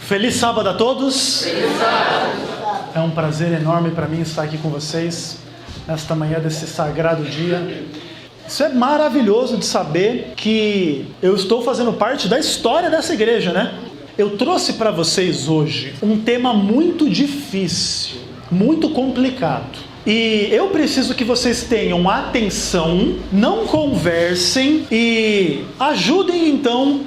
Feliz sábado a todos. Feliz sábado. É um prazer enorme para mim estar aqui com vocês nesta manhã desse sagrado dia. Isso é maravilhoso de saber que eu estou fazendo parte da história dessa igreja, né? Eu trouxe para vocês hoje um tema muito difícil, muito complicado. E eu preciso que vocês tenham atenção, não conversem e ajudem então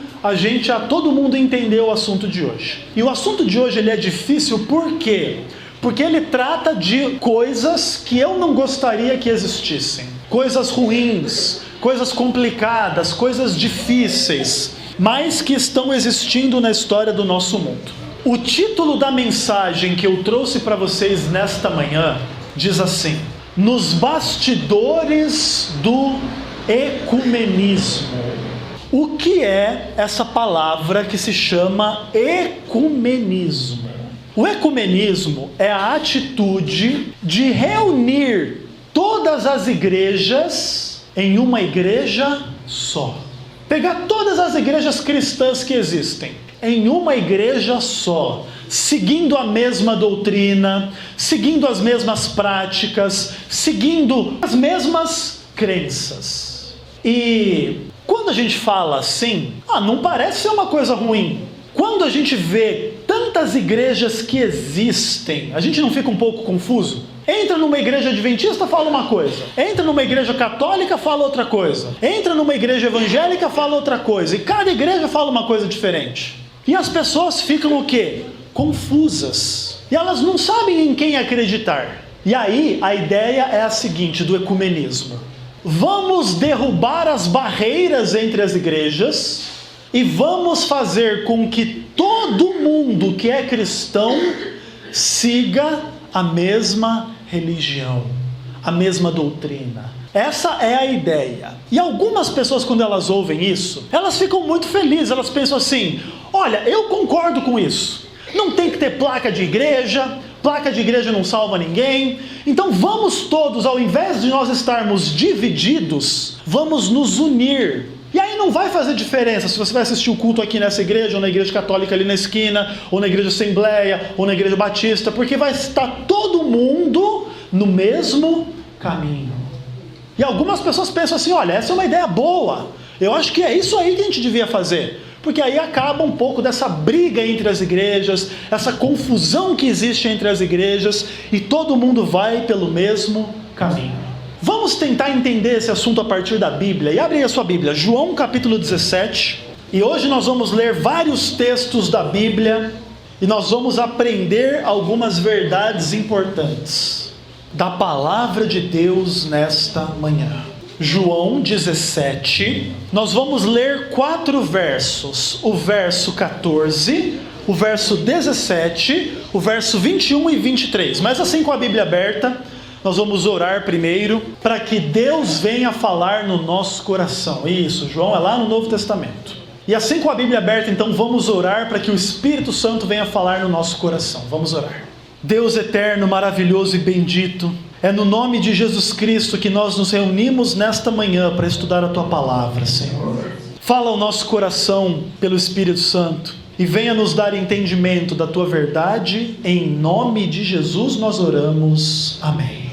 a todo mundo entender o assunto de hoje. E o assunto de hoje ele é difícil por quê? Porque ele trata de coisas que eu não gostaria que existissem. Coisas ruins, coisas complicadas, coisas difíceis, mas que estão existindo na história do nosso mundo. O título da mensagem que eu trouxe para vocês nesta manhã diz assim: nos bastidores do ecumenismo. O que é essa palavra que se chama ecumenismo? O ecumenismo é a atitude de reunir todas as igrejas em uma igreja só. Pegar todas as igrejas cristãs que existem em uma igreja só, seguindo a mesma doutrina, seguindo as mesmas práticas, seguindo as mesmas crenças. E quando a gente fala assim, não parece ser uma coisa ruim. Quando a gente vê tantas igrejas que existem, a gente não fica um pouco confuso? Entra numa igreja adventista, fala uma coisa. Entra numa igreja católica, fala outra coisa. Entra numa igreja evangélica, fala outra coisa. E cada igreja fala uma coisa diferente. E as pessoas ficam o quê? Confusas. E elas não sabem em quem acreditar. E aí a ideia é a seguinte do ecumenismo: vamos derrubar as barreiras entre as igrejas e vamos fazer com que todo mundo que é cristão siga a mesma religião, a mesma doutrina. Essa é a ideia. E algumas pessoas, quando elas ouvem isso, elas ficam muito felizes. Elas pensam assim: olha, eu concordo com isso. Não tem que ter placa de igreja não salva ninguém. Então vamos todos, ao invés de nós estarmos divididos, vamos nos unir. E aí não vai fazer diferença se você vai assistir o culto aqui nessa igreja, ou na igreja católica ali na esquina, ou na igreja Assembleia, ou na igreja Batista, porque vai estar todo mundo no mesmo caminho. E algumas pessoas pensam assim: olha, essa é uma ideia boa, eu acho que é isso aí que a gente devia fazer. Porque aí acaba um pouco dessa briga entre as igrejas, essa confusão que existe entre as igrejas, e todo mundo vai pelo mesmo caminho. Vamos tentar entender esse assunto a partir da Bíblia. E abre aí a sua Bíblia, João capítulo 17. E hoje nós vamos ler vários textos da Bíblia e nós vamos aprender algumas verdades importantes da palavra de Deus nesta manhã. João 17, nós vamos ler 4 versos: o verso 14, o verso 17, o verso 21 e 23. Mas assim, com a Bíblia aberta, nós vamos orar primeiro para que Deus venha falar no nosso coração. Isso, João é lá no Novo Testamento. E assim, com a Bíblia aberta, então vamos orar para que o Espírito Santo venha falar no nosso coração. Vamos orar. Deus eterno, maravilhoso e bendito, é no nome de Jesus Cristo que nós nos reunimos nesta manhã para estudar a Tua Palavra, Senhor. Fala ao nosso coração pelo Espírito Santo e venha nos dar entendimento da Tua verdade. Em nome de Jesus nós oramos. Amém.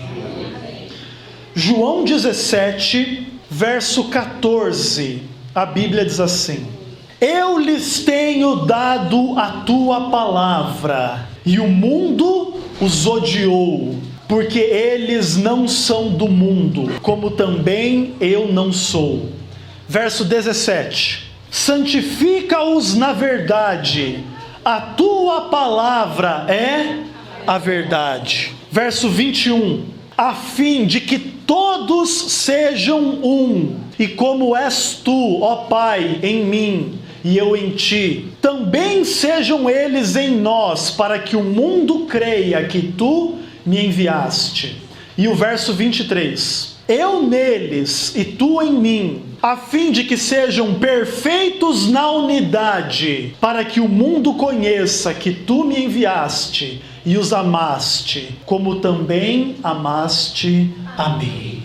João 17, verso 14, a Bíblia diz assim: eu lhes tenho dado a Tua palavra e o mundo os odiou, porque eles não são do mundo, como também eu não sou. Verso 17: santifica-os na verdade, a Tua palavra é a verdade. Verso 21: a fim de que todos sejam um, e como és Tu, ó Pai, em mim e eu em Ti, também sejam eles em nós, para que o mundo creia que Tu me enviaste. E o verso 23: eu neles e Tu em mim, a fim de que sejam perfeitos na unidade, para que o mundo conheça que Tu me enviaste e os amaste, como também amaste a mim.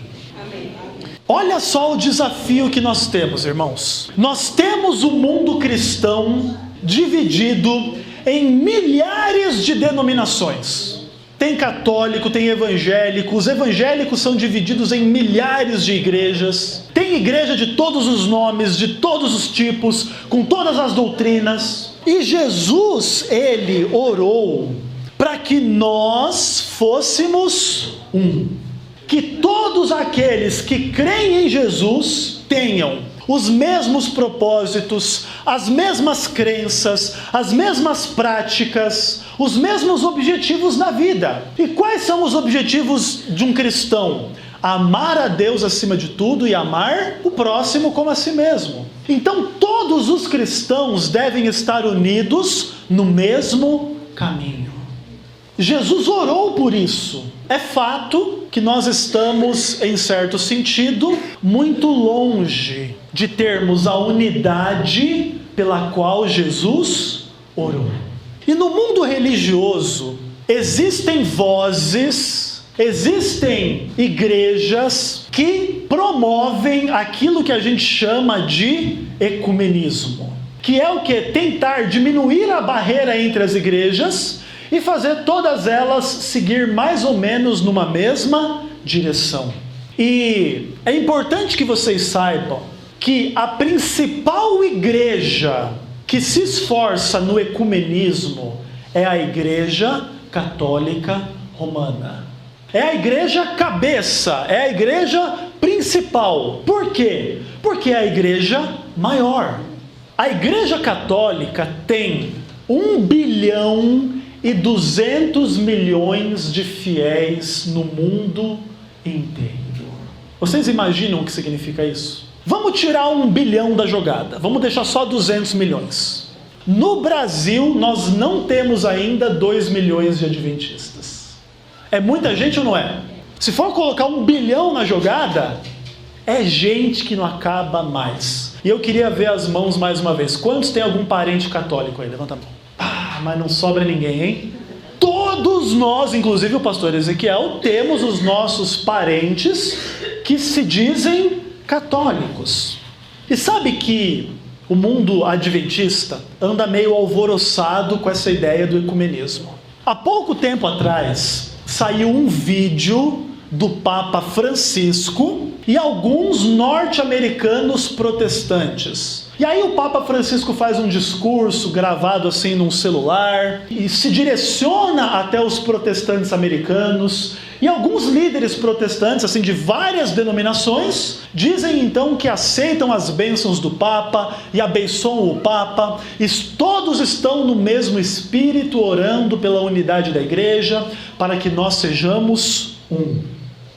Olha só o desafio que nós temos, irmãos. Nós temos o mundo cristão dividido em milhares de denominações. Tem católico, tem evangélico, os evangélicos são divididos em milhares de igrejas. Tem igreja de todos os nomes, de todos os tipos, com todas as doutrinas. E Jesus, ele orou para que nós fôssemos um. Que todos aqueles que creem em Jesus tenham os mesmos propósitos, as mesmas crenças, as mesmas práticas, os mesmos objetivos na vida. E quais são os objetivos de um cristão? Amar a Deus acima de tudo e amar o próximo como a si mesmo. Então todos os cristãos devem estar unidos no mesmo caminho. Jesus orou por isso. É fato que nós estamos, em certo sentido, muito longe de termos a unidade pela qual Jesus orou. E no mundo religioso, existem vozes, existem igrejas que promovem aquilo que a gente chama de ecumenismo. Que é o quê? Tentar diminuir a barreira entre as igrejas e fazer todas elas seguir mais ou menos numa mesma direção. E é importante que vocês saibam que a principal igreja que se esforça no ecumenismo é a Igreja Católica Romana. É a igreja cabeça, é a igreja principal. Por quê? Porque é a igreja maior. A Igreja Católica tem 1,2 bilhão de fiéis no mundo inteiro. Vocês imaginam o que significa isso? Vamos tirar 1 bilhão da jogada, vamos deixar só 200 milhões. No Brasil, nós não temos ainda 2 milhões de adventistas. É muita gente ou não é? Se for colocar 1 bilhão na jogada, é gente que não acaba mais. E eu queria ver as mãos mais uma vez. Quantos tem algum parente católico aí? Levanta a mão. Mas não sobra ninguém, hein? Todos nós, inclusive o pastor Ezequiel, temos os nossos parentes que se dizem católicos. E sabe que o mundo adventista anda meio alvoroçado com essa ideia do ecumenismo. Há pouco tempo atrás, saiu um vídeo do Papa Francisco e alguns norte-americanos protestantes. E aí o Papa Francisco faz um discurso gravado assim num celular e se direciona até os protestantes americanos. E alguns líderes protestantes, assim, de várias denominações, dizem então que aceitam as bênçãos do Papa e abençoam o Papa. E todos estão no mesmo espírito, orando pela unidade da igreja, para que nós sejamos um.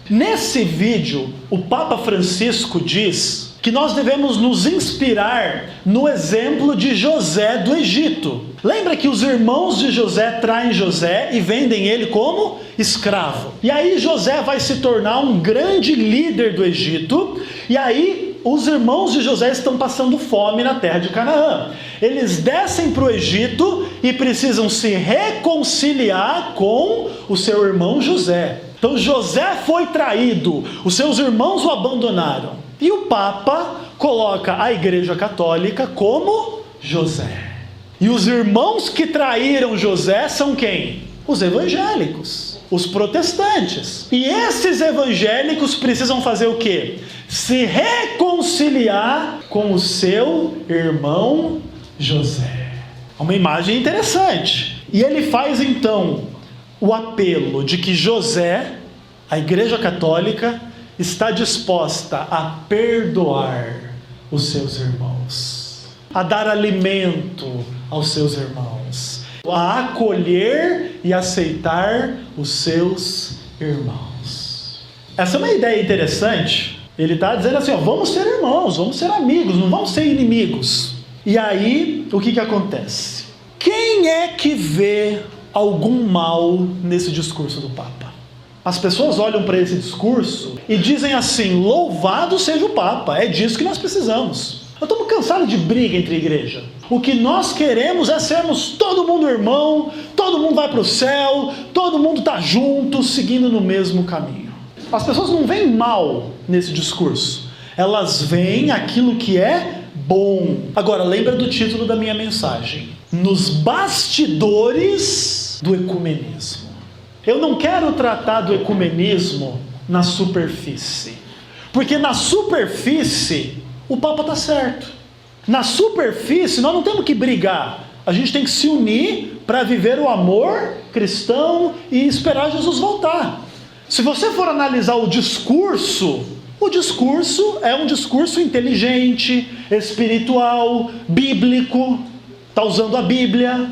Nesse vídeo, o Papa Francisco diz que nós devemos nos inspirar no exemplo de José do Egito. Lembra que os irmãos de José traem José e vendem ele como escravo. E aí José vai se tornar um grande líder do Egito. E aí os irmãos de José estão passando fome na terra de Canaã. Eles descem para o Egito e precisam se reconciliar com o seu irmão José. Então José foi traído, os seus irmãos o abandonaram. E o Papa coloca a Igreja Católica como José. E os irmãos que traíram José são quem? Os evangélicos, os protestantes. E esses evangélicos precisam fazer o quê? Se reconciliar com o seu irmão José. Uma imagem interessante. E ele faz então o apelo de que José, a Igreja Católica, está disposta a perdoar os seus irmãos, a dar alimento aos seus irmãos, a acolher e aceitar os seus irmãos. Essa é uma ideia interessante. Ele está dizendo assim, ó, vamos ser irmãos, vamos ser amigos, não vamos ser inimigos. E aí, o que acontece? Quem é que vê algum mal nesse discurso do Papa? As pessoas olham para esse discurso e dizem assim, louvado seja o Papa, é disso que nós precisamos. Nós estamos cansados de briga entre a igreja. O que nós queremos é sermos todo mundo irmão, todo mundo vai para o céu, todo mundo está junto, seguindo no mesmo caminho. As pessoas não veem mal nesse discurso, elas veem aquilo que é bom. Agora, lembra do título da minha mensagem. nos bastidores do ecumenismo. Eu não quero tratar do ecumenismo na superfície, porque na superfície o Papa está certo. Na superfície nós não temos que brigar, a gente tem que se unir para viver o amor cristão e esperar Jesus voltar. Se você for analisar o discurso é um discurso inteligente, espiritual, bíblico, está usando a Bíblia.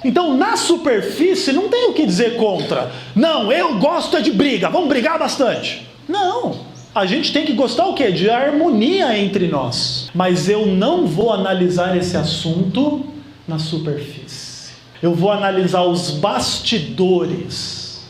Então na superfície não tem o que dizer contra. Não, eu gosto de briga, vamos brigar bastante. Não, a gente tem que gostar o quê? De harmonia entre nós. Mas eu não vou analisar esse assunto na superfície. Eu vou analisar os bastidores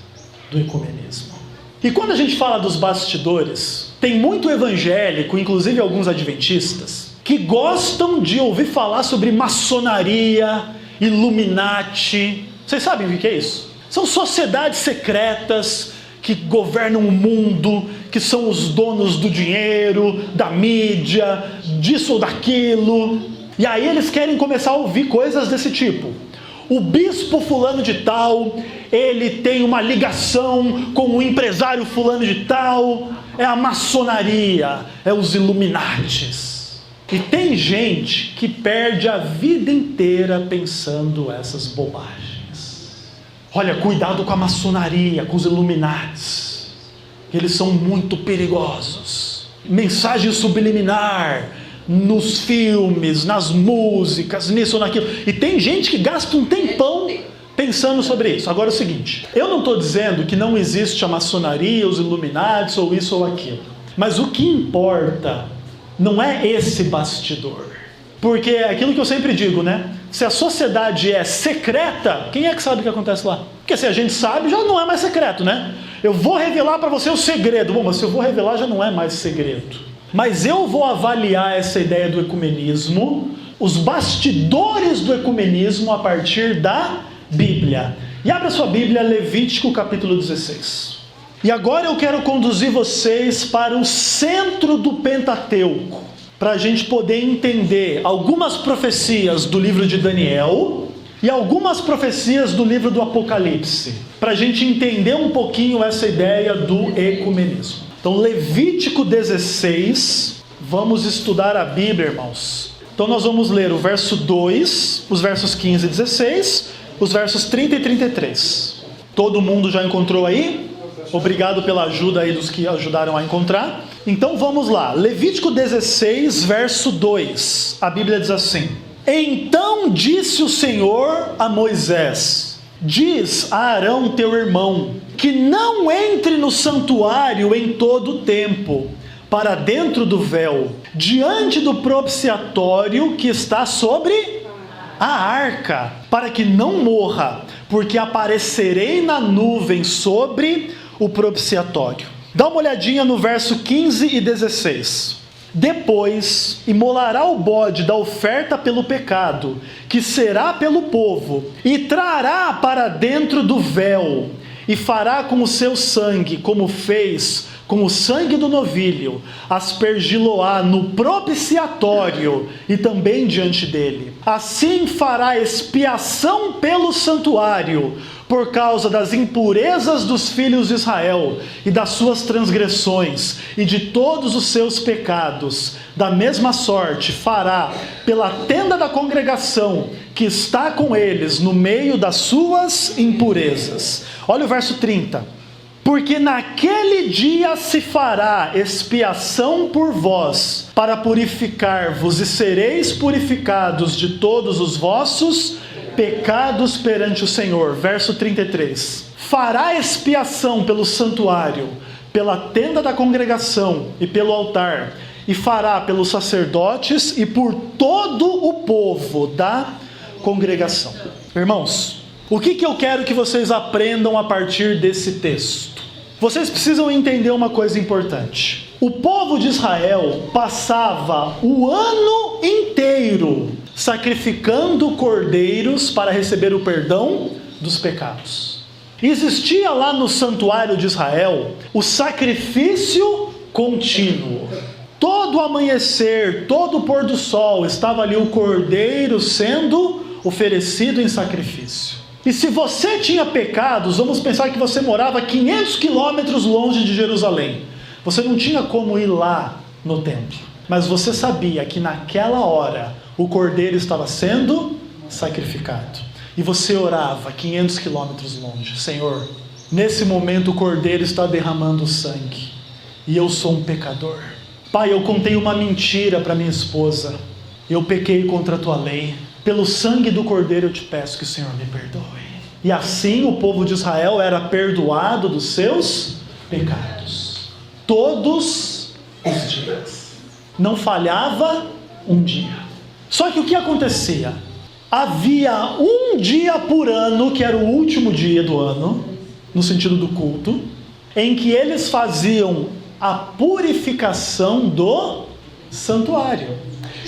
do ecumenismo. E quando a gente fala dos bastidores, tem muito evangélico, inclusive alguns adventistas, que gostam de ouvir falar sobre maçonaria, Illuminati. Vocês sabem o que é isso? São sociedades secretas que governam o mundo, que são os donos do dinheiro, da mídia, disso ou daquilo. E aí eles querem começar a ouvir coisas desse tipo. O bispo fulano de tal, ele tem uma ligação com o empresário fulano de tal. É a maçonaria, é os Illuminatis. E tem gente que perde a vida inteira pensando essas bobagens. Olha, cuidado com a maçonaria, com os Illuminatis. Eles são muito perigosos. Mensagem subliminar nos filmes, nas músicas, nisso ou naquilo. E tem gente que gasta um tempão pensando sobre isso. Agora é o seguinte, eu não estou dizendo que não existe a maçonaria, os Illuminatis ou isso ou aquilo. Mas o que importa não é esse bastidor. Porque é aquilo que eu sempre digo, né? Se a sociedade é secreta, quem é que sabe o que acontece lá? Porque se a gente sabe, já não é mais secreto, né? Eu vou revelar para você o segredo. Bom, mas se eu vou revelar, já não é mais segredo. Mas eu vou avaliar essa ideia do ecumenismo, os bastidores do ecumenismo a partir da Bíblia. E abra sua Bíblia, Levítico capítulo 16. E agora eu quero conduzir vocês para o centro do Pentateuco, para a gente poder entender algumas profecias do livro de Daniel e algumas profecias do livro do Apocalipse, para a gente entender um pouquinho essa ideia do ecumenismo. Então, Levítico 16, vamos estudar a Bíblia, irmãos. Então nós vamos ler o verso 2, os versos 15 e 16, os versos 30 e 33. Todo mundo já encontrou aí? Obrigado pela ajuda aí dos que ajudaram a encontrar. Então vamos lá, Levítico 16, verso 2. A Bíblia diz assim: Então disse o Senhor a Moisés: Diz a Arão teu irmão, que não entre no santuário em todo o tempo, para dentro do véu, diante do propiciatório que está sobre a arca, para que não morra, porque aparecerei na nuvem sobre o propiciatório. Dá uma olhadinha no verso 15 e 16. Depois imolará o bode da oferta pelo pecado, que será pelo povo, e trará para dentro do véu, e fará com o seu sangue, como fez com o sangue do novilho, aspergi-lo-á no propiciatório e também diante dele. Assim fará expiação pelo santuário, por causa das impurezas dos filhos de Israel e das suas transgressões e de todos os seus pecados. Da mesma sorte fará pela tenda da congregação que está com eles no meio das suas impurezas. Olha o verso 30. Porque naquele dia se fará expiação por vós, para purificar-vos, e sereis purificados de todos os vossos pecados perante o Senhor. Verso 33. Fará expiação pelo santuário, pela tenda da congregação e pelo altar, e fará pelos sacerdotes e por todo o povo da congregação. Irmãos, o que eu quero que vocês aprendam a partir desse texto? Vocês precisam entender uma coisa importante. O povo de Israel passava o ano inteiro sacrificando cordeiros para receber o perdão dos pecados. Existia lá no santuário de Israel o sacrifício contínuo. Todo amanhecer, todo pôr do sol, estava ali o cordeiro sendo oferecido em sacrifício. E se você tinha pecados, vamos pensar que você morava 500 quilômetros longe de Jerusalém. Você não tinha como ir lá no templo. Mas você sabia que naquela hora o cordeiro estava sendo sacrificado. E você orava 500 quilômetros longe: Senhor, nesse momento o cordeiro está derramando sangue. E eu sou um pecador. Pai, eu contei uma mentira para minha esposa. Eu pequei contra a tua lei. Pelo sangue do cordeiro eu te peço que o Senhor me perdoe. E assim o povo de Israel era perdoado dos seus pecados. Todos os dias. Não falhava um dia. Só que o que acontecia? Havia um dia por ano, que era o último dia do ano, no sentido do culto, em que eles faziam a purificação do santuário.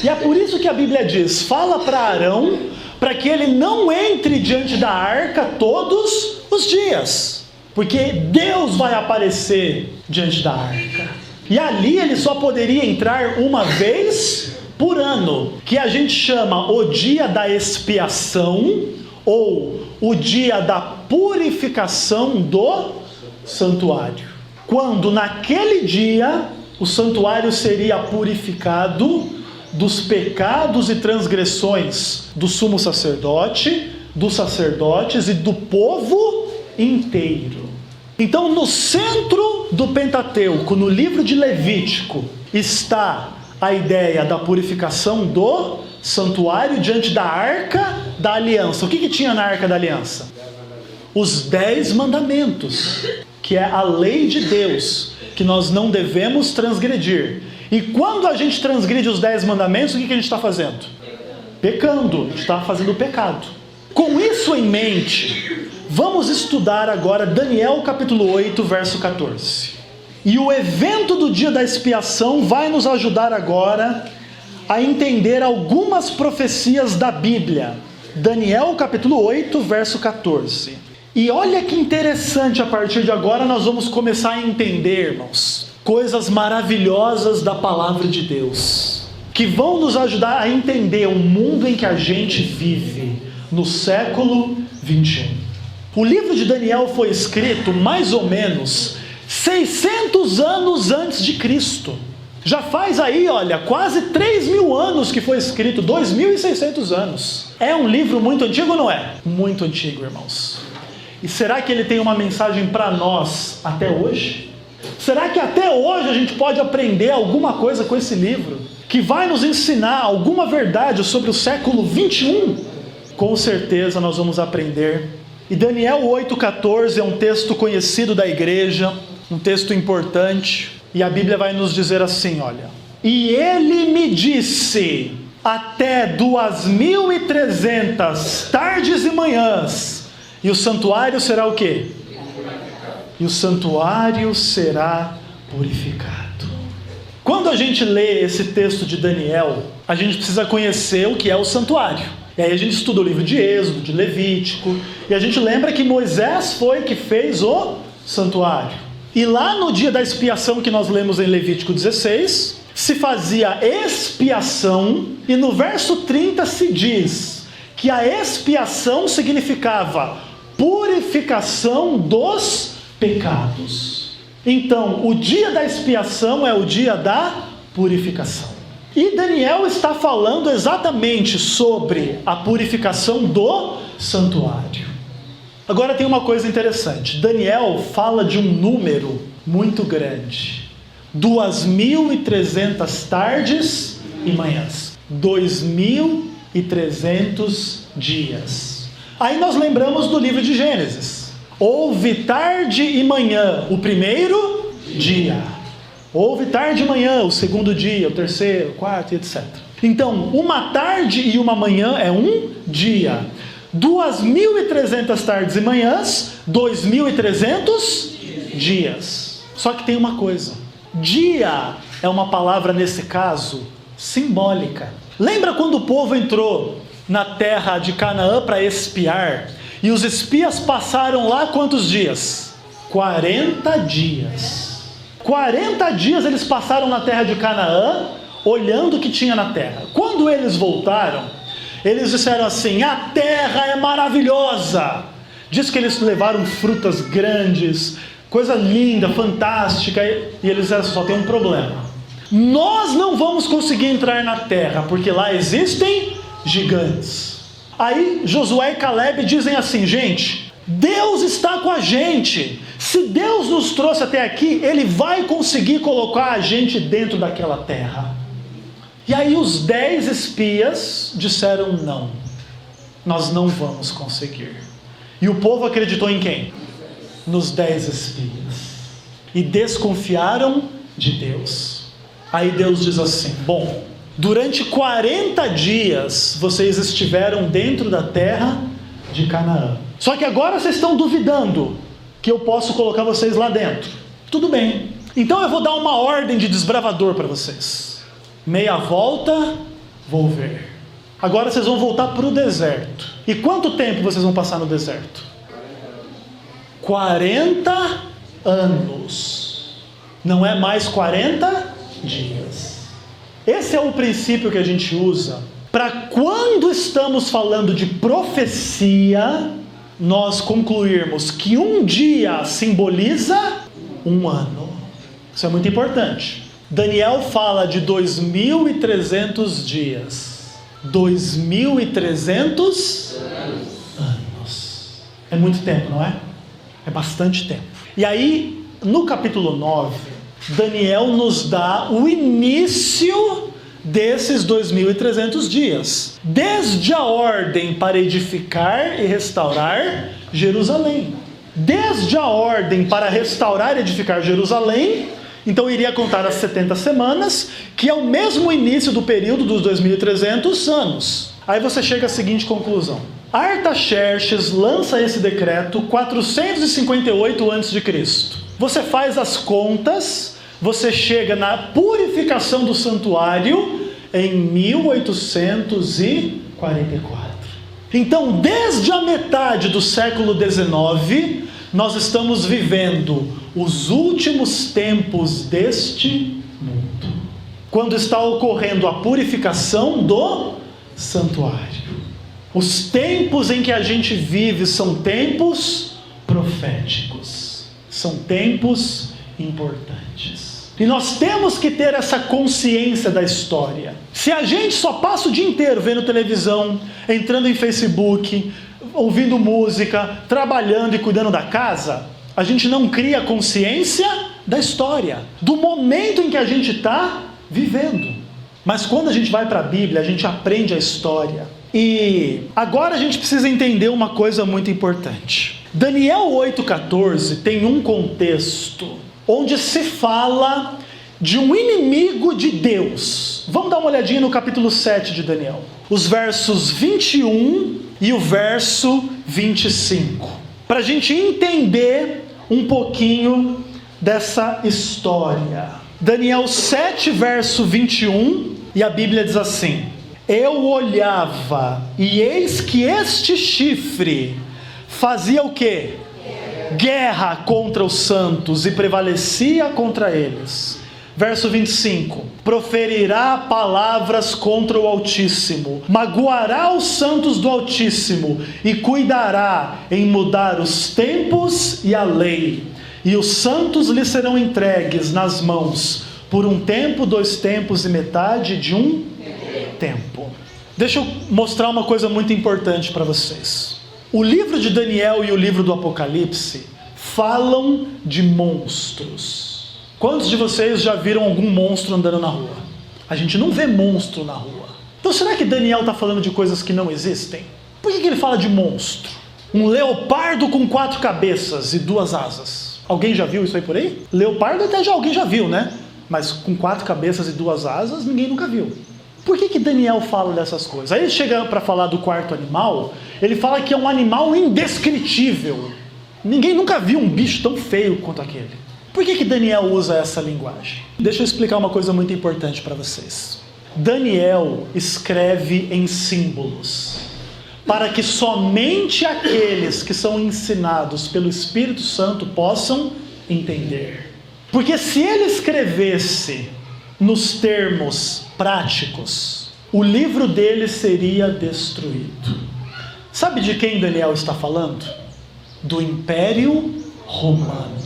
E é por isso que a Bíblia diz: fala para Arão para que ele não entre diante da arca todos os dias, porque Deus vai aparecer diante da arca. E ali ele só poderia entrar uma vez por ano, que a gente chama o dia da expiação ou o dia da purificação do santuário. Quando naquele dia o santuário seria purificado dos pecados e transgressões do sumo sacerdote, dos sacerdotes e do povo inteiro. Então, no centro do Pentateuco, no livro de Levítico, está a ideia da purificação do santuário diante da arca da aliança. O que tinha na arca da aliança? Os 10 mandamentos, que é a lei de Deus, que nós não devemos transgredir. E quando a gente transgride os 10 mandamentos, o que a gente está fazendo? Pecando, a gente está fazendo pecado. Com isso em mente, vamos estudar agora Daniel capítulo 8, verso 14. E o evento do dia da expiação vai nos ajudar agora a entender algumas profecias da Bíblia. Daniel capítulo 8, verso 14. E olha que interessante, a partir de agora nós vamos começar a entender, irmãos, coisas maravilhosas da palavra de Deus, que vão nos ajudar a entender o mundo em que a gente vive, no século 21. O livro de Daniel foi escrito mais ou menos 600 anos antes de Cristo. Já faz aí, olha, quase 3.000 anos que foi escrito, 2.600 anos. É um livro muito antigo ou não é? Muito antigo, irmãos. E será que ele tem uma mensagem para nós até hoje? Será que até hoje a gente pode aprender alguma coisa com esse livro? Que vai nos ensinar alguma verdade sobre o século 21? Com certeza nós vamos aprender. E Daniel 8,14 é um texto conhecido da igreja, um texto importante. E a Bíblia vai nos dizer assim, olha: e ele me disse, até 2.300 tardes e manhãs, e o santuário será o quê? E o santuário será purificado. Quando a gente lê esse texto de Daniel, a gente precisa conhecer o que é o santuário. E aí a gente estuda o livro de Êxodo, de Levítico, e a gente lembra que Moisés foi que fez o santuário. E lá no dia da expiação que nós lemos em Levítico 16, se fazia expiação, e no verso 30 se diz que a expiação significava purificação dos pecados. Então, o dia da expiação é o dia da purificação. E Daniel está falando exatamente sobre a purificação do santuário. Agora tem uma coisa interessante. Daniel fala de um número muito grande. 2.300 tardes e manhãs. 2.300 dias. Aí nós lembramos do livro de Gênesis. Houve tarde e manhã, o primeiro dia. Houve tarde e manhã, o segundo dia, o terceiro, o quarto, etc. Então, uma tarde e uma manhã é um dia. 2.300 tardes e manhãs, 2.300 dias. Só que tem uma coisa. Dia é uma palavra, nesse caso, simbólica. Lembra quando o povo entrou na terra de Canaã para espiar? E os espias passaram lá quantos dias? 40 dias. 40 dias eles passaram na terra de Canaã, olhando o que tinha na terra. Quando eles voltaram, Eles disseram assim: a terra é maravilhosa. Diz que eles levaram frutas grandes, coisa linda, fantástica, e eles disseram: só tem um problema. Nós não vamos conseguir entrar na terra, porque lá existem gigantes. Aí Josué e Caleb dizem assim: gente, Deus está com a gente. Se Deus nos trouxe até aqui, Ele vai conseguir colocar a gente dentro daquela terra. E aí os 10 espias disseram: não, nós não vamos conseguir. E o povo acreditou em quem? Nos 10 espias. E desconfiaram de Deus. Aí Deus diz assim: bom, durante 40 dias vocês estiveram dentro da terra de Canaã. Só que agora vocês estão duvidando que eu posso colocar vocês lá dentro. Tudo bem. Então eu vou dar uma ordem de desbravador para vocês. Meia volta, vou ver. Agora vocês vão voltar para o deserto. E quanto tempo vocês vão passar no deserto? 40 anos. Não é mais 40 dias. Esse é o princípio que a gente usa para quando estamos falando de profecia, nós concluirmos que um dia simboliza um ano. Isso é muito importante. Daniel fala de 2.300 dias. 2.300 anos. É muito tempo, não é? É bastante tempo. E aí, no capítulo 9, Daniel nos dá o início desses 2.300 dias. Desde a ordem para edificar e restaurar Jerusalém. Desde a ordem para restaurar e edificar Jerusalém, então iria contar as 70 semanas, que é o mesmo início do período dos 2.300 anos. Aí você chega à seguinte conclusão: Artaxerxes lança esse decreto 458 a.C. Você faz as contas, você chega na purificação do santuário em 1844. Então, desde a metade do século XIX, nós estamos vivendo os últimos tempos deste mundo, quando está ocorrendo a purificação do santuário. Os tempos em que a gente vive são tempos proféticos, são tempos importantes. E nós temos que ter essa consciência da história. Se a gente só passa o dia inteiro vendo televisão, entrando em Facebook, ouvindo música, trabalhando e cuidando da casa, a gente não cria consciência da história, do momento em que a gente está vivendo. Mas quando a gente vai para a Bíblia, a gente aprende a história. E agora a gente precisa entender uma coisa muito importante. Daniel 8,14 tem um contexto onde se fala de um inimigo de Deus. Vamos dar uma olhadinha no capítulo 7 de Daniel. Os versos 21 e o verso 25. Para a gente entender um pouquinho dessa história. Daniel 7, verso 21, e a Bíblia diz assim: eu olhava, e eis que este chifre fazia o quê? Guerra contra os santos e prevalecia contra eles. Verso 25: proferirá palavras contra o Altíssimo, magoará os santos do Altíssimo e cuidará em mudar os tempos e a lei. E os santos lhe serão entregues nas mãos por um tempo, 2 tempos e metade de um tempo. Deixa eu mostrar uma coisa muito importante para vocês. O livro de Daniel e o livro do Apocalipse falam de monstros. Quantos de vocês já viram algum monstro andando na rua? A gente não vê monstro na rua. Então será que Daniel está falando de coisas que não existem? Por que ele fala de monstro? Um leopardo com 4 cabeças e 2 asas. Alguém já viu isso aí por aí? Leopardo até já alguém já viu, né? Mas com 4 cabeças e 2 asas, ninguém nunca viu. Por que Daniel fala dessas coisas? Aí ele chega para falar do 4º animal, ele fala que é um animal indescritível. Ninguém nunca viu um bicho tão feio quanto aquele. Por que Daniel usa essa linguagem? Deixa eu explicar uma coisa muito importante para vocês. Daniel escreve em símbolos, para que somente aqueles que são ensinados pelo Espírito Santo possam entender. Porque se ele escrevesse nos termos práticos, o livro dele seria destruído. Sabe de quem Daniel está falando? Do Império Romano.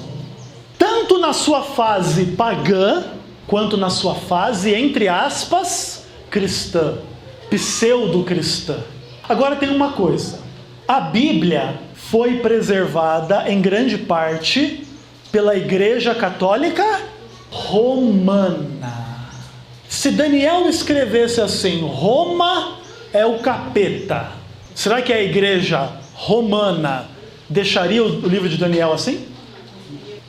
Tanto na sua fase pagã, quanto na sua fase, entre aspas, cristã, pseudo-cristã. Agora tem uma coisa, a Bíblia foi preservada em grande parte pela Igreja Católica Romana. Se Daniel escrevesse assim, Roma é o capeta, será que a Igreja Romana deixaria o livro de Daniel assim?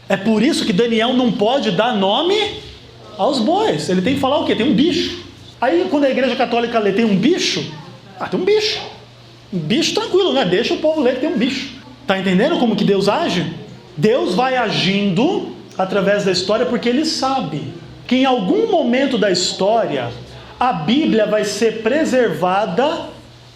É por isso que Daniel não pode dar nome aos bois. Ele tem que falar o quê? Tem um bicho. Aí quando a Igreja Católica lê, tem um bicho? Tem um bicho. Um bicho tranquilo, né? Deixa o povo ler que tem um bicho. Tá entendendo como que Deus age? Deus vai agindo através da história porque Ele sabe que em algum momento da história a Bíblia vai ser preservada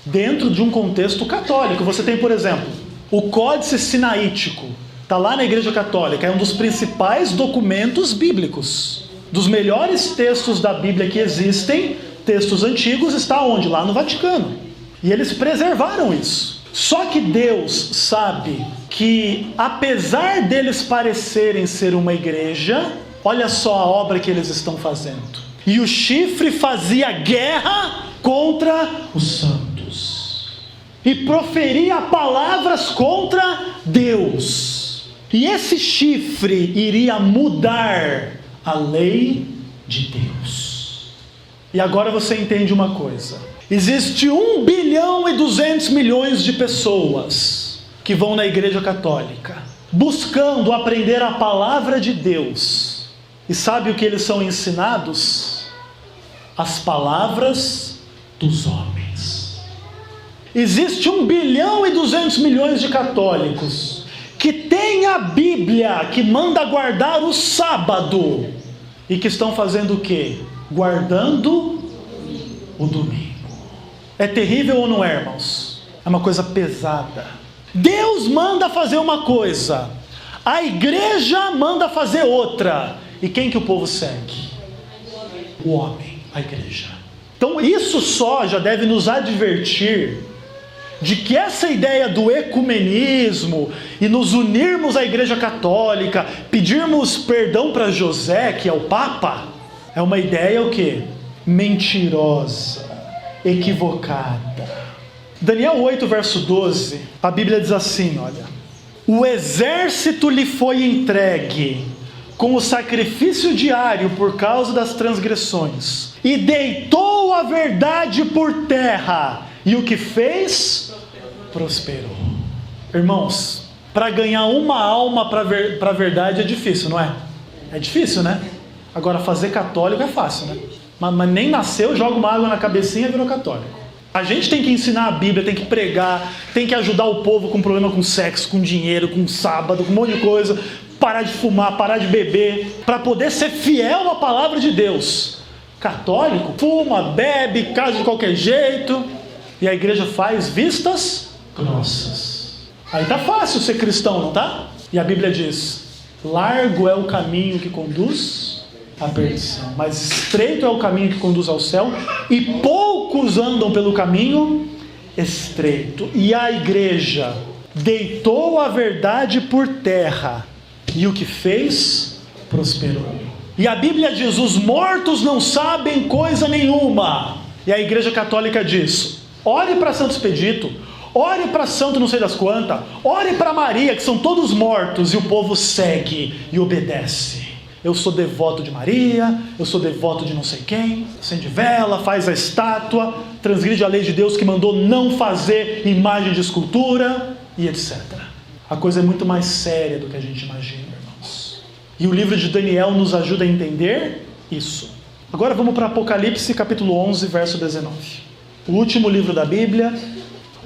dentro de um contexto católico. Você tem, por exemplo, o Códice Sinaítico. Está lá na Igreja Católica. É um dos principais documentos bíblicos. Dos melhores textos da Bíblia que existem, textos antigos, está onde? Lá no Vaticano. E eles preservaram isso. Só que Deus sabe que, apesar deles parecerem ser uma igreja, olha só a obra que eles estão fazendo. E o chifre fazia guerra contra os santos. E proferia palavras contra Deus. E esse chifre iria mudar a lei de Deus. E agora você entende uma coisa. Existe 1 bilhão e 200 milhões de pessoas que vão na Igreja Católica, buscando aprender a palavra de Deus. E sabe o que eles são ensinados? As palavras dos homens. Existe 1 bilhão e 200 milhões de católicos que têm a Bíblia, que manda guardar o sábado, e que estão fazendo o quê? Guardando o domingo. É terrível ou não é, irmãos? É uma coisa pesada. Deus manda fazer uma coisa, a igreja manda fazer outra. E quem que o povo segue? O homem, a igreja. Então isso só já deve nos advertir de que essa ideia do ecumenismo e nos unirmos à Igreja Católica, pedirmos perdão para José, que é o Papa, é uma ideia o quê? Mentirosa, equivocada. Daniel 8, verso 12, a Bíblia diz assim, olha: o exército lhe foi entregue com o sacrifício diário por causa das transgressões, e deitou a verdade por terra, e o que fez? Prosperou. Irmãos, para ganhar uma alma para a verdade é difícil, não é? É difícil, né? Agora fazer católico é fácil, né? Mas nem nasceu, joga uma água na cabecinha e virou católico. A gente tem que ensinar a Bíblia, tem que pregar, tem que ajudar o povo com problema com sexo, com dinheiro, com sábado, com um monte de coisa, parar de fumar, parar de beber, para poder ser fiel à palavra de Deus. Católico, fuma, bebe, casa de qualquer jeito, e a igreja faz vistas grossas. Aí tá fácil ser cristão, não tá? E a Bíblia diz: largo é o caminho que conduz à perdição, mas estreito é o caminho que conduz ao céu, e poucos andam pelo caminho estreito. E a igreja deitou a verdade por terra, e o que fez? Prosperou. E a Bíblia diz: os mortos não sabem coisa nenhuma. E a Igreja Católica diz: ore para Santo Expedito, ore para Santo não sei das quantas, ore para Maria, que são todos mortos. E o povo segue e obedece. Eu sou devoto de Maria, eu sou devoto de não sei quem, acende vela, faz a estátua, transgride a lei de Deus que mandou não fazer imagem de escultura, e etc. A coisa é muito mais séria do que a gente imagina, irmãos. E o livro de Daniel nos ajuda a entender isso. Agora vamos para Apocalipse capítulo 11, verso 19. O último livro da Bíblia.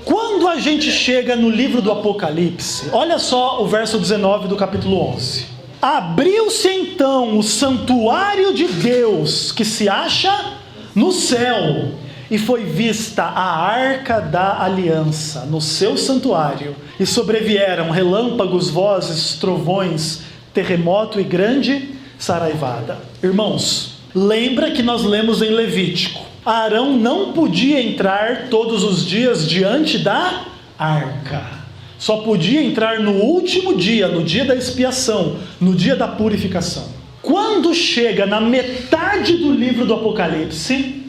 Quando a gente chega no livro do Apocalipse, olha só o verso 19 do capítulo 11. Abriu-se então o santuário de Deus, que se acha no céu, e foi vista a arca da aliança no seu santuário, e sobrevieram relâmpagos, vozes, trovões, terremoto e grande saraivada. Irmãos, lembra que nós lemos em Levítico Arão não podia entrar todos os dias diante da arca. Só podia entrar no último dia, no dia da expiação, no dia da purificação. Quando chega na metade do livro do Apocalipse,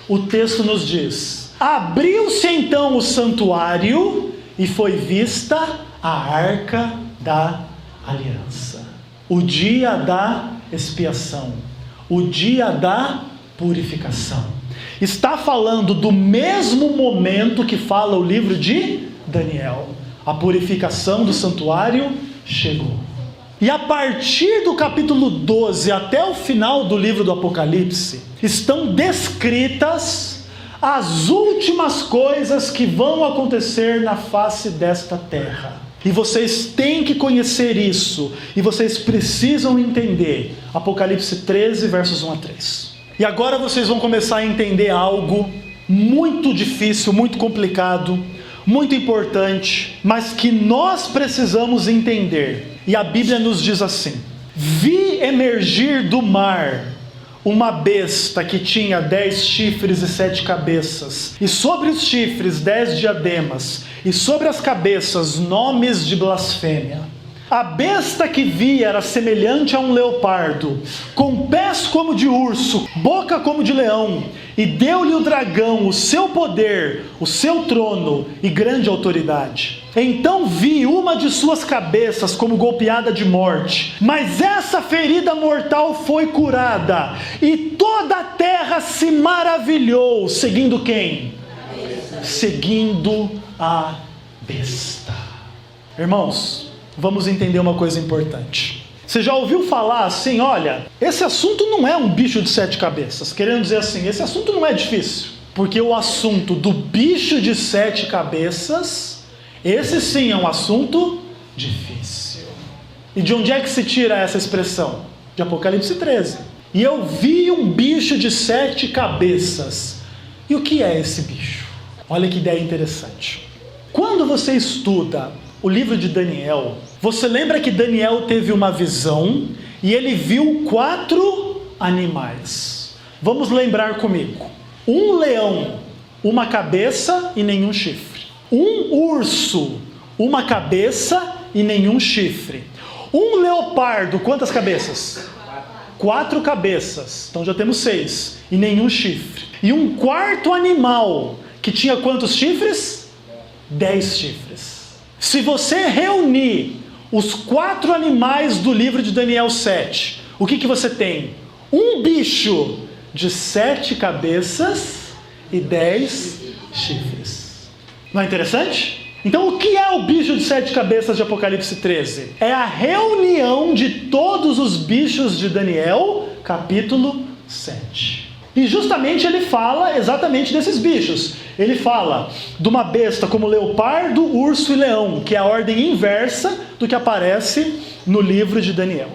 o texto nos diz: abriu-se então o santuário e foi vista a arca da aliança. O dia da expiação, o dia da purificação. Está falando do mesmo momento que fala o livro de Daniel. A purificação do santuário chegou. E a partir do capítulo 12 até o final do livro do Apocalipse, estão descritas as últimas coisas que vão acontecer na face desta terra. E vocês têm que conhecer isso, e vocês precisam entender. Apocalipse 13, versos 1 a 3. E agora vocês vão começar a entender algo muito difícil, muito complicado, muito importante, mas que nós precisamos entender. E a Bíblia nos diz assim: vi emergir do mar uma besta que tinha 10 chifres e 7 cabeças, e sobre os chifres 10 diademas, e sobre as cabeças nomes de blasfêmia. A besta que vi era semelhante a um leopardo, com pés como de urso, boca como de leão, e deu-lhe o dragão o seu poder, o seu trono e grande autoridade. Então vi uma de suas cabeças como golpeada de morte, mas essa ferida mortal foi curada, e toda a terra se maravilhou, seguindo quem? Seguindo a besta. Irmãos, vamos entender uma coisa importante. Você já ouviu falar assim: olha, esse assunto não é um bicho de 7 cabeças. Querendo dizer assim, esse assunto não é difícil. Porque o assunto do bicho de 7 cabeças, esse sim é um assunto difícil. E de onde é que se tira essa expressão? De Apocalipse 13. E eu vi um bicho de 7 cabeças. E o que é esse bicho? Olha que ideia interessante. Quando você estuda o livro de Daniel, você lembra que Daniel teve uma visão e ele viu 4 animais. Vamos lembrar comigo: um leão, uma cabeça e nenhum chifre. Um urso, uma cabeça e nenhum chifre. Um leopardo, quantas cabeças? 4 cabeças, então já temos 6, e nenhum chifre. E um quarto animal, que tinha quantos chifres? 10 chifres. Se você reunir os 4 animais do livro de Daniel 7, o que você tem? Um bicho de 7 cabeças e 10 chifres. Não é interessante? Então o que é o bicho de 7 cabeças de Apocalipse 13? É a reunião de todos os bichos de Daniel, capítulo 7. E justamente ele fala exatamente desses bichos. Ele fala de uma besta como leopardo, urso e leão, que é a ordem inversa do que aparece no livro de Daniel.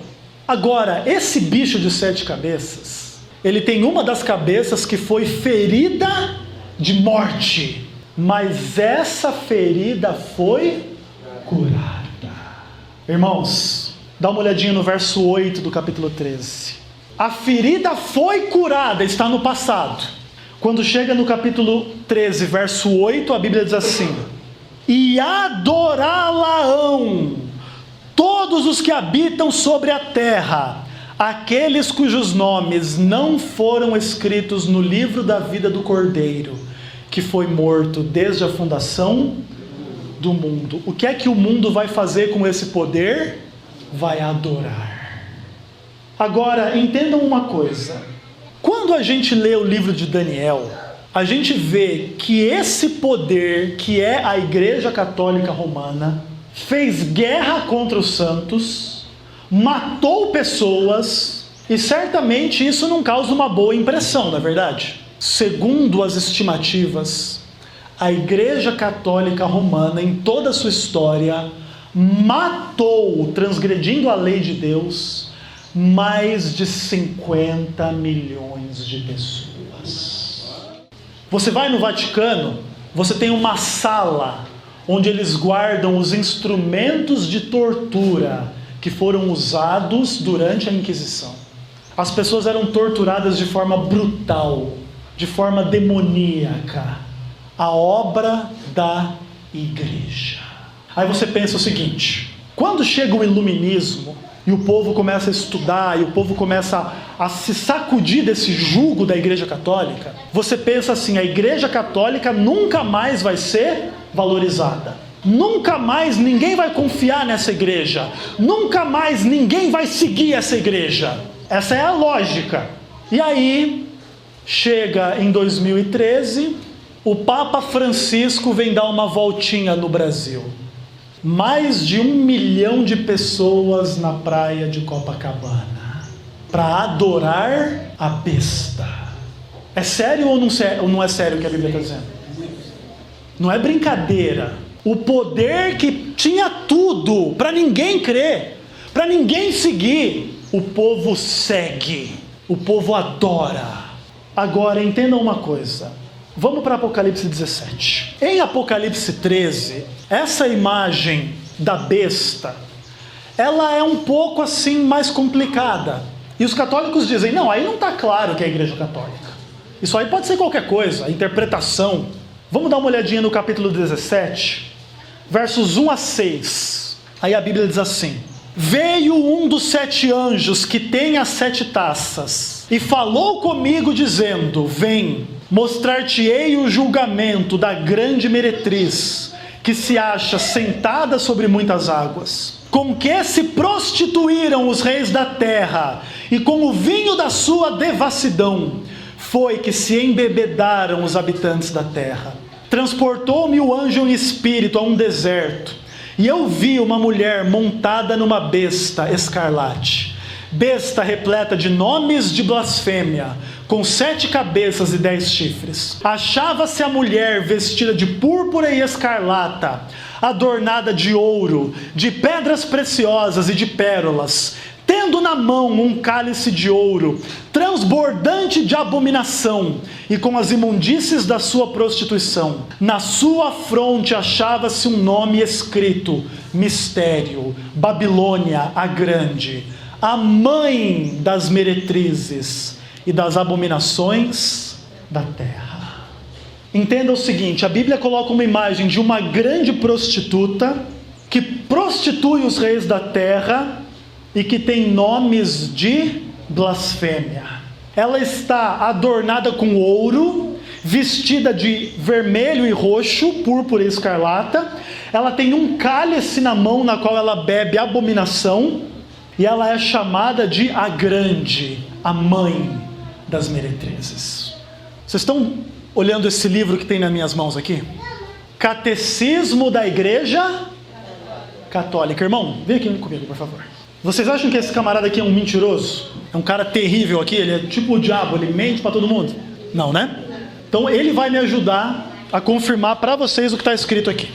Agora, esse bicho de 7 cabeças, ele tem uma das cabeças que foi ferida de morte, mas essa ferida foi curada. Irmãos, dá uma olhadinha no verso 8 do capítulo 13. A ferida foi curada, está no passado. Quando chega no capítulo 13, verso 8, a Bíblia diz assim: e adorá-la-ão todos os que habitam sobre a terra, aqueles cujos nomes não foram escritos no livro da vida do Cordeiro, que foi morto desde a fundação do mundo. O que é que o mundo vai fazer com esse poder? Vai adorar. Agora, entendam uma coisa. Quando a gente lê o livro de Daniel, a gente vê que esse poder, que é a Igreja Católica Romana, fez guerra contra os santos, matou pessoas, e certamente isso não causa uma boa impressão, não é verdade? Segundo as estimativas, a Igreja Católica Romana, em toda a sua história, matou, transgredindo a lei de Deus, mais de 50 milhões de pessoas. Você vai no Vaticano, você tem uma sala onde eles guardam os instrumentos de tortura que foram usados durante a Inquisição. As pessoas eram torturadas de forma brutal, de forma demoníaca a obra da igreja. Aí você pensa o seguinte: quando chega o iluminismo e o povo começa a estudar, e o povo começa a se sacudir desse jugo da igreja católica, você pensa assim: a igreja católica nunca mais vai ser valorizada, nunca mais ninguém vai confiar nessa igreja, nunca mais ninguém vai seguir essa igreja. Essa é a lógica. E aí chega em 2013, o Papa Francisco vem dar uma voltinha no Brasil. Mais de 1 milhão de pessoas na praia de Copacabana para adorar a besta. É sério ou não é sério o que a Bíblia está dizendo? Não é brincadeira. O poder que tinha tudo para ninguém crer, para ninguém seguir, o povo segue, o povo adora. Agora entendam uma coisa. Vamos para Apocalipse 17. Em Apocalipse 13, essa imagem da besta, ela é um pouco assim mais complicada. E os católicos dizem: não, aí não está claro que é a igreja católica. Isso aí pode ser qualquer coisa, interpretação. Vamos dar uma olhadinha no capítulo 17, versos 1 a 6. Aí a Bíblia diz assim: veio um dos 7 anjos que tem as 7 taças, e falou comigo dizendo: vem, mostrar-te-ei o julgamento da grande meretriz, que se acha sentada sobre muitas águas, com que se prostituíram os reis da terra, e com o vinho da sua devassidão foi que se embebedaram os habitantes da terra. Transportou-me o anjo em espírito a um deserto, e eu vi uma mulher montada numa besta escarlate, besta repleta de nomes de blasfêmia, com 7 cabeças e 10 chifres. Achava-se a mulher vestida de púrpura e escarlata, adornada de ouro, de pedras preciosas e de pérolas, tendo na mão um cálice de ouro, transbordante de abominação, e com as imundícies da sua prostituição. Na sua fronte achava-se um nome escrito: Mistério, Babilônia a Grande, a mãe das meretrizes e das abominações da terra. Entenda o seguinte: a Bíblia coloca uma imagem de uma grande prostituta que prostitui os reis da terra e que tem nomes de blasfêmia. Ela está adornada com ouro, vestida de vermelho e roxo, púrpura e escarlata. Ela tem um cálice na mão na qual ela bebe abominação, e ela é chamada de a Grande, a mãe das meretrizes. Vocês estão olhando esse livro que tem nas minhas mãos aqui? Catecismo da Igreja Católica. Irmão, vem aqui comigo, por favor. Vocês acham que esse camarada aqui é um mentiroso? É um cara terrível aqui? Ele é tipo o diabo, ele mente para todo mundo? Não, né? Então ele vai me ajudar a confirmar para vocês o que está escrito aqui.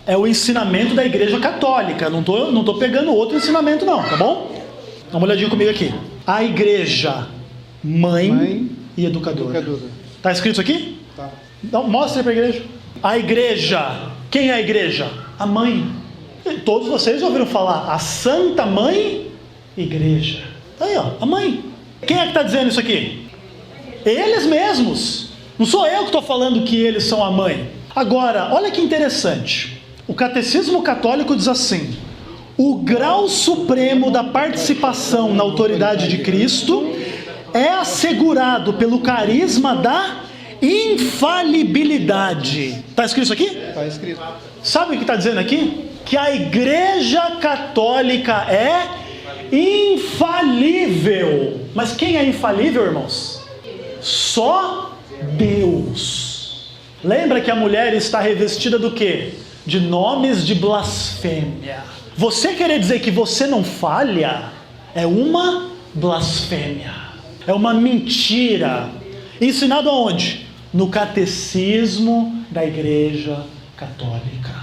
É o ensinamento da Igreja Católica. Não tô pegando outro ensinamento não, tá bom? Dá uma olhadinha comigo aqui. A Igreja, mãe e educadora. Tá escrito isso aqui? Tá. Então, mostra aí para a igreja. A igreja. Quem é a igreja? A mãe. Todos vocês ouviram falar a Santa Mãe Igreja. Aí, ó, a mãe. Quem é que está dizendo isso aqui? Eles mesmos. Não sou eu que estou falando que eles são a mãe. Agora, olha que interessante. O Catecismo Católico diz assim: o grau supremo da participação na autoridade de Cristo é assegurado pelo carisma da infalibilidade. Está escrito isso aqui? Está escrito. Sabe o que está dizendo aqui? Que a Igreja Católica é infalível. Mas quem é infalível, irmãos? Só Deus. Lembra que a mulher está revestida do quê? De nomes de blasfêmia. Você querer dizer que você não falha é uma blasfêmia, é uma mentira. Ensinado aonde? No Catecismo da Igreja Católica.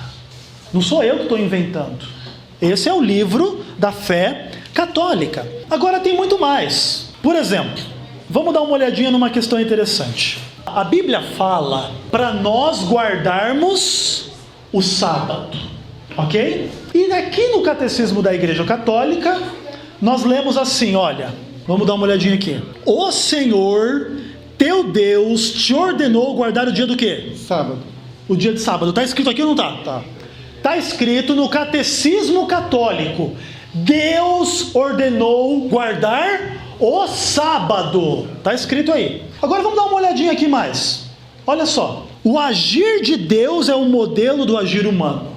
Não sou eu que estou inventando. Esse é o livro da fé católica. Agora tem muito mais. Por exemplo, vamos dar uma olhadinha numa questão interessante. A Bíblia fala para nós guardarmos o sábado, ok? E aqui no Catecismo da Igreja Católica, nós lemos assim, olha, vamos dar uma olhadinha aqui. O Senhor teu Deus te ordenou guardar o dia do quê? Sábado. O dia de sábado. Está escrito aqui ou não está? Tá. Está escrito no Catecismo Católico. Deus ordenou guardar o sábado. Está escrito aí. Agora vamos dar uma olhadinha aqui mais. Olha só. O agir de Deus é o modelo do agir humano.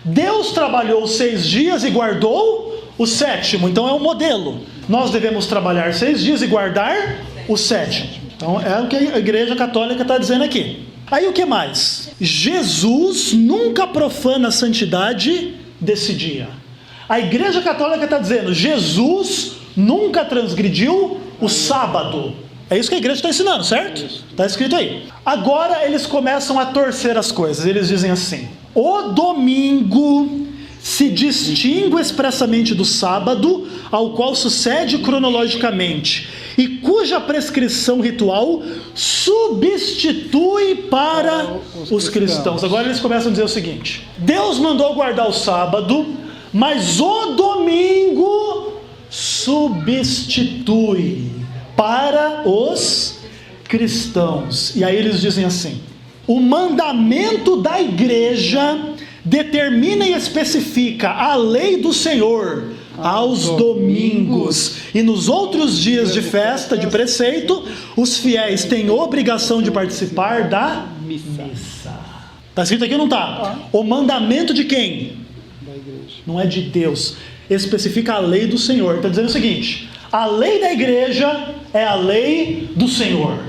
Deus trabalhou 6 dias e guardou o 7º. Então é o modelo. Nós devemos trabalhar 6 dias e guardar o 7º. Então é o que a Igreja Católica está dizendo aqui. Aí o que mais? Jesus nunca profana a santidade desse dia. A Igreja Católica está dizendo, Jesus nunca transgrediu o sábado. É isso que a igreja está ensinando, certo? Está escrito aí. Agora eles começam a torcer as coisas. Eles dizem assim: o domingo se distingue expressamente do sábado, ao qual sucede cronologicamente, e cuja prescrição ritual substitui para os cristãos. Agora eles começam a dizer o seguinte: Deus mandou guardar o sábado, mas o domingo substitui para os cristãos. E aí eles dizem assim: o mandamento da igreja determina e especifica a lei do Senhor aos domingos, e nos outros dias de festa, de preceito, os fiéis têm obrigação de participar da missa. Está escrito aqui ou não está? O mandamento de quem? Da igreja. Não é de Deus. Especifica a lei do Senhor. Está dizendo o seguinte: a lei da igreja é a lei do Senhor.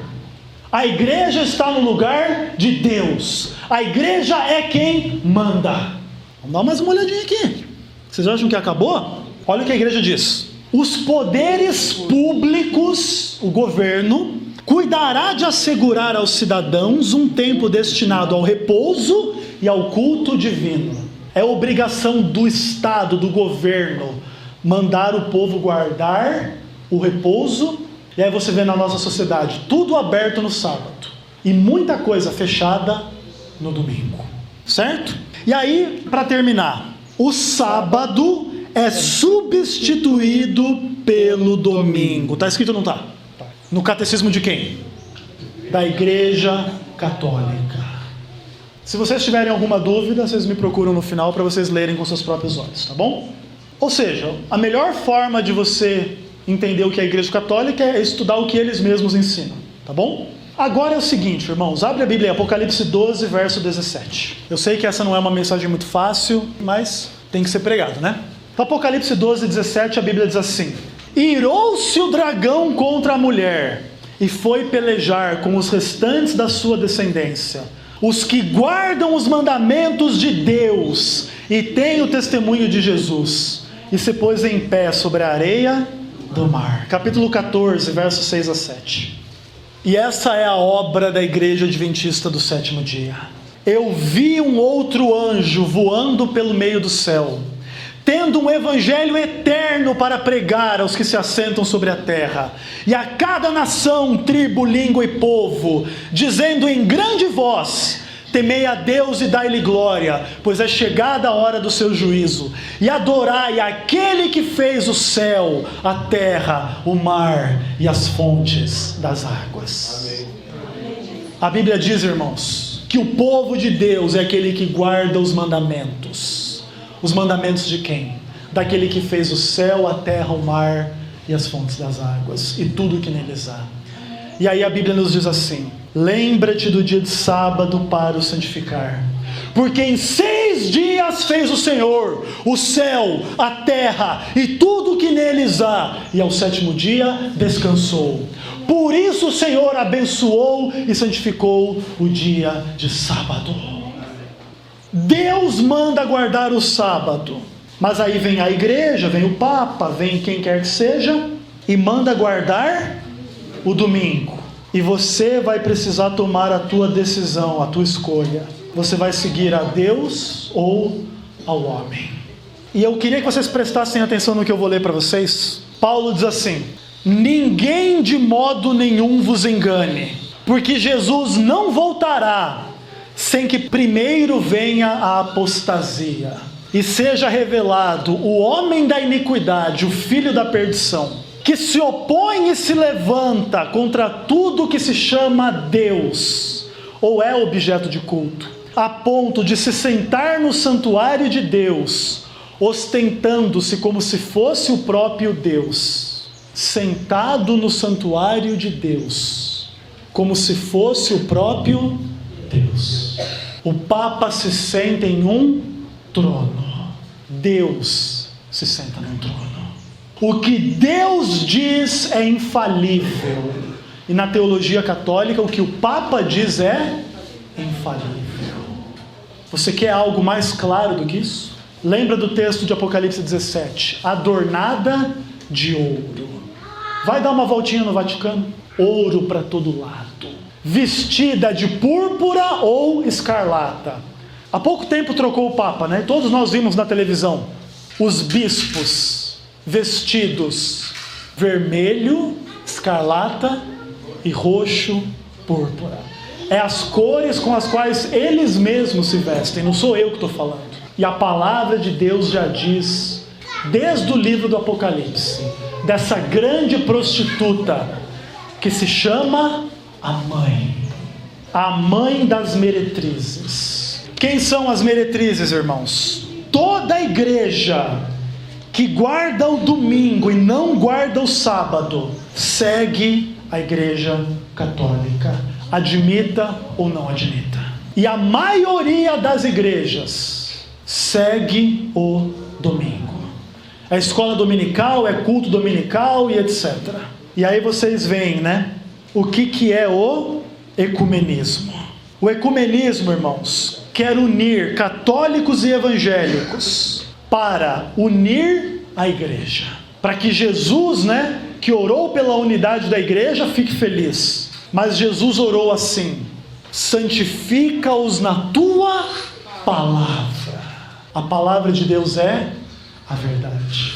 A igreja está no lugar de Deus. A igreja é quem manda. Vamos dar mais uma olhadinha aqui. Vocês acham que acabou? Olha o que a igreja diz: os poderes públicos, o governo, cuidará de assegurar aos cidadãos um tempo destinado ao repouso e ao culto divino. É obrigação do Estado, do governo, mandar o povo guardar o repouso. E aí você vê na nossa sociedade tudo aberto no sábado e muita coisa fechada no domingo, certo? E aí, para terminar, o sábado é substituído pelo domingo. Está escrito ou não está? No catecismo de quem? Da Igreja Católica. Se vocês tiverem alguma dúvida, vocês me procuram no final para vocês lerem com seus próprios olhos, tá bom? Ou seja, a melhor forma de você entender o que é a Igreja Católica é estudar o que eles mesmos ensinam, tá bom? Agora é o seguinte, irmãos, abre a Bíblia, Apocalipse 12, verso 17. Eu sei que essa não é uma mensagem muito fácil, mas tem que ser pregado, né? Apocalipse 12, 17, a Bíblia diz assim: irou-se o dragão contra a mulher, e foi pelejar com os restantes da sua descendência, os que guardam os mandamentos de Deus e têm o testemunho de Jesus, e se pôs em pé sobre a areia do mar. Capítulo 14, versos 6 a 7. E essa é a obra da Igreja Adventista do Sétimo Dia. Eu vi um outro anjo voando pelo meio do céu, tendo um evangelho eterno para pregar aos que se assentam sobre a terra, e a cada nação, tribo, língua e povo, dizendo em grande voz: temei a Deus e dai-lhe glória, pois é chegada a hora do seu juízo, e adorai aquele que fez o céu, a terra, o mar e as fontes das águas. Amém. A Bíblia diz, irmãos, que o povo de Deus é aquele que guarda os mandamentos. Os mandamentos de quem? Daquele que fez o céu, a terra, o mar e as fontes das águas, e tudo o que neles há. E aí a Bíblia nos diz assim: lembra-te do dia de sábado para o santificar, porque em 6 dias fez o Senhor o céu, a terra e tudo o que neles há, e ao 7º dia descansou. Por isso o Senhor abençoou e santificou o dia de sábado. Deus manda guardar o sábado, mas aí vem a igreja, vem o Papa, vem quem quer que seja, e manda guardar o domingo. E você vai precisar tomar a tua decisão, a tua escolha. Você vai seguir a Deus ou ao homem? E eu queria que vocês prestassem atenção no que eu vou ler para vocês. Paulo diz assim: ninguém de modo nenhum vos engane, porque Jesus não voltará sem que primeiro venha a apostasia, e seja revelado o homem da iniquidade, o filho da perdição. que se opõe e se levanta contra tudo que se chama Deus, ou é objeto de culto, a ponto de se sentar no santuário de Deus, ostentando-se como se fosse o próprio Deus, sentado no santuário de Deus, como se fosse o próprio Deus. O Papa se senta em um trono, Deus se senta num trono. O que Deus diz é infalível. E na teologia católica, o que o Papa diz é infalível. Você quer algo mais claro do que isso? Lembra do texto de Apocalipse 17? Adornada de ouro. Vai dar uma voltinha no Vaticano? Ouro para todo lado. Vestida de púrpura ou escarlata. Há pouco tempo trocou o Papa, né? Todos nós vimos na televisão. Os bispos vestidos vermelho, escarlata e roxo, púrpura. É as cores com as quais eles mesmos se vestem, não sou eu que estou falando. E a palavra de Deus já diz, desde o livro do Apocalipse, dessa grande prostituta que se chama a mãe das meretrizes. Quem são as meretrizes, irmãos? Toda a igreja que guarda o domingo e não guarda o sábado, segue a igreja católica, admita ou não admita. E a maioria das igrejas segue o domingo. É escola dominical, é culto dominical e etc. E aí vocês veem, né? O que é o ecumenismo? O ecumenismo, irmãos, quer unir católicos e evangélicos para unir a igreja, para que Jesus, né, que orou pela unidade da igreja, fique feliz. Mas Jesus orou assim: santifica-os na tua palavra. A palavra de Deus é a verdade.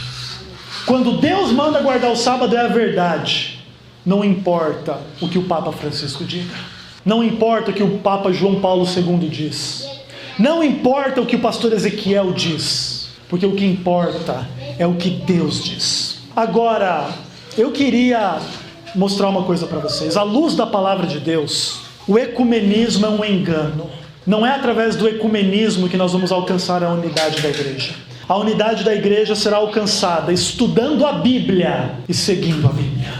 Quando Deus manda guardar o sábado, é a verdade. Não importa o que o Papa Francisco diga, não importa o que o Papa João Paulo II diz, não importa o que o pastor Ezequiel diz, porque o que importa é o que Deus diz. Agora, eu queria mostrar uma coisa para vocês. À luz da palavra de Deus, o ecumenismo é um engano. Não é através do ecumenismo que nós vamos alcançar a unidade da igreja. A unidade da igreja será alcançada estudando a Bíblia e seguindo a Bíblia.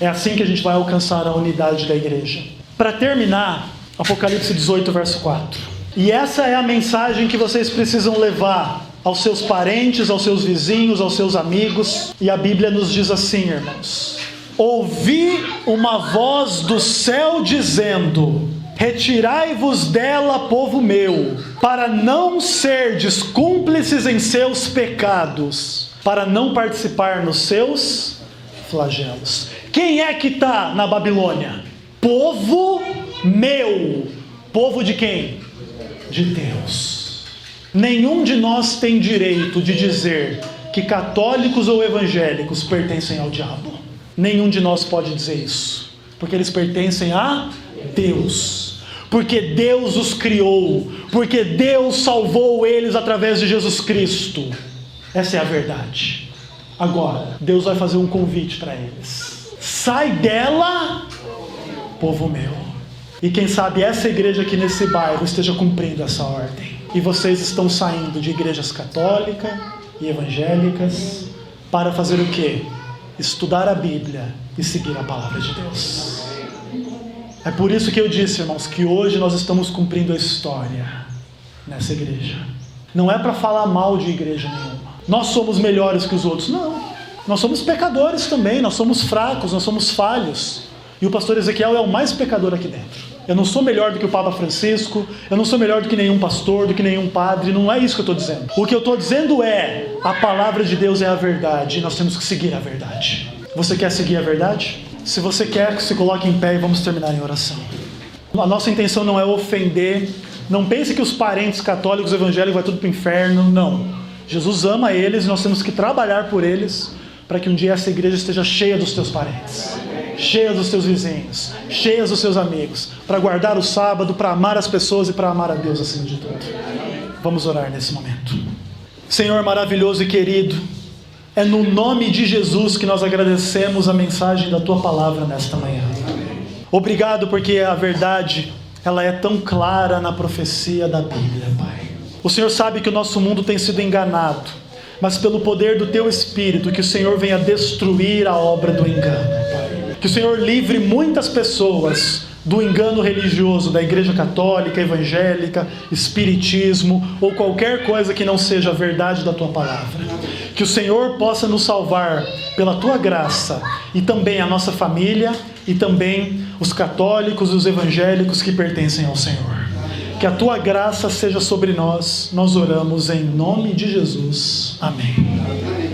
É assim que a gente vai alcançar a unidade da igreja. Para terminar, Apocalipse 18, verso 4. E essa é a mensagem que vocês precisam levar aos seus parentes, aos seus vizinhos, aos seus amigos. E a Bíblia nos diz assim, irmãos: ouvi uma voz do céu dizendo: retirai-vos dela, povo meu, para não serdes cúmplices em seus pecados, para não participar nos seus flagelos. Quem é que está na Babilônia? Povo meu. Povo de quem? De Deus. Nenhum de nós tem direito de dizer que católicos ou evangélicos pertencem ao diabo. Nenhum de nós pode dizer isso, porque eles pertencem a Deus, porque Deus os criou, porque Deus salvou eles através de Jesus Cristo. Essa é a verdade. Agora, Deus vai fazer um convite para eles: sai dela, povo meu. E quem sabe essa igreja aqui nesse bairro esteja cumprindo essa ordem. E vocês estão saindo de igrejas católicas e evangélicas para fazer o quê? Estudar a Bíblia e seguir a palavra de Deus. É por isso que eu disse, irmãos, que hoje nós estamos cumprindo a história nessa igreja. Não é para falar mal de igreja nenhuma. Nós somos melhores que os outros. Não. Nós somos pecadores também, nós somos fracos, nós somos falhos. E o pastor Ezequiel é o mais pecador aqui dentro. Eu não sou melhor do que o Papa Francisco, eu não sou melhor do que nenhum pastor, do que nenhum padre, não é isso que eu estou dizendo. O que eu estou dizendo é, a palavra de Deus é a verdade, e nós temos que seguir a verdade. Você quer seguir a verdade? Se você quer, se coloque em pé e vamos terminar em oração. A nossa intenção não é ofender, não pense que os parentes católicos evangélicos vão tudo para o inferno, não. Jesus ama eles e nós temos que trabalhar por eles, para que um dia essa igreja esteja cheia dos teus parentes, cheia dos teus vizinhos, cheia dos seus amigos, para guardar o sábado, para amar as pessoas e para amar a Deus acima de tudo. Vamos orar nesse momento. Senhor maravilhoso e querido, É no nome de Jesus que nós agradecemos a mensagem da Tua palavra nesta manhã. Obrigado porque a verdade, ela é tão clara na profecia da Bíblia, Pai. O Senhor sabe que o nosso mundo tem sido enganado, mas pelo poder do Teu Espírito, que o Senhor venha destruir a obra do engano, Pai. Que o Senhor livre muitas pessoas do engano religioso da Igreja Católica, Evangélica, Espiritismo ou qualquer coisa que não seja a verdade da Tua palavra. Que o Senhor possa nos salvar pela Tua graça e também a nossa família e também os católicos e os evangélicos que pertencem ao Senhor. Que a Tua graça seja sobre nós. Nós oramos em nome de Jesus. Amém.